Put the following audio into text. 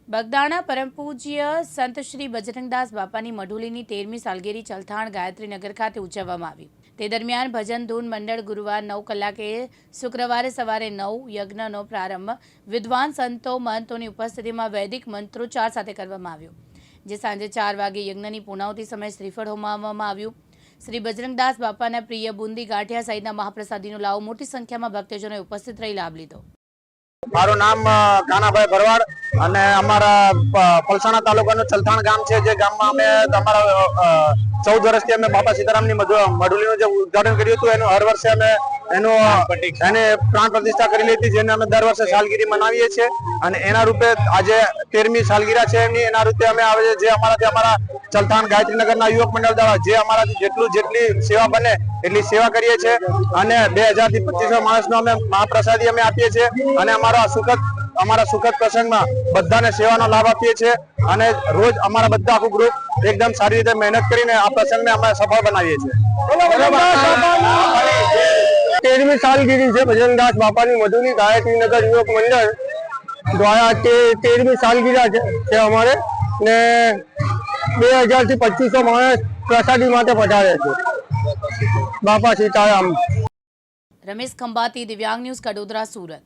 બગદાણા પરમ પૂજ્ય સંત શ્રી બજરંગદાસ બાપાની મઢુલીની 13મી સાલગીરી ચલથાણ ગાયત્રીનગર ખાતે ઉજવવામાં આવી। તે દરમિયાન ભજન ધૂન મંડળ ગુરુવાર 9 કલાકે, શુક્રવારે સવારે 9 યજ્ઞનો પ્રારંભ વિદ્વાન સંતો મહંતોની ઉપસ્થિતિમાં વૈદિક મંત્રોચ્ચાર સાથે કરવામાં આવ્યો, જે સાંજે 4 વાગે યજ્ઞની પૂર્ણાહુતિ સમયે શ્રીફળ હોમાવવામાં આવ્યું। શ્રી બજરંગદાસ બાપાના પ્રિય બુંદી ગાંઠિયા સહિતના મહાપ્રસાદીનો લાવો મોટી સંખ્યામાં ભક્તજનોએ ઉપસ્થિત રહી લાભ લીધો। મારું નામ કાનાભાઈ ભરવાડ અને અમારા પલસાણા તાલુકાનું ચલથાણ ગામ છે, જે ગામમાં અમે અમારા 14 વર્ષથી અમે બાપા સીતારામની મઢુલીનું જે ઉદ્ઘાટન કર્યું હતું, એનું હર વર્ષે અમે એને પ્રાણ પ્રતિષ્ઠા કરેલી હતી, જેને અમે દર વર્ષે સાલગીરી મનાવીએ છીએ। અને એના રૂપે આજે 13મી સાલગીરા છે એની, એના રૂપે અમે આવે જે અમારા ચલથાણ ગાયત્રીનગરના યુવક મંડળ દ્વારા જે અમારાથી જેટલી સેવા બને એટલી સેવા કરીએ છીએ। અને 2000 થી 2500 માણસનો અમે મહાપ્રસાદી અમે આપીએ છીએ અને અમારા સુખદ પ્રસંગમાં બધાને સેવાનો લાભ આપીએ છીએ। અને રોજ અમારા બધા આખું ગ્રુપ એકદમ સારી રીતે મહેનત કરીને આ પ્રસંગને અમે સફળ બનાવીએ છીએ। 13મી સાલગીરી છે બજરંગદાસ બાપાની મઢુલી ગાયત્રીનગર યુવક મંડળ દ્વારા 13મી સાલગીરા છે અમારે, ને 2000 થી 2500 માણસ પ્રસાદી માટે પધારે છે। બાપા સીતારામ। રમેશ ખંભાતી, દિવ્યાંગ ન્યૂઝ, કડોદરા, સુરત।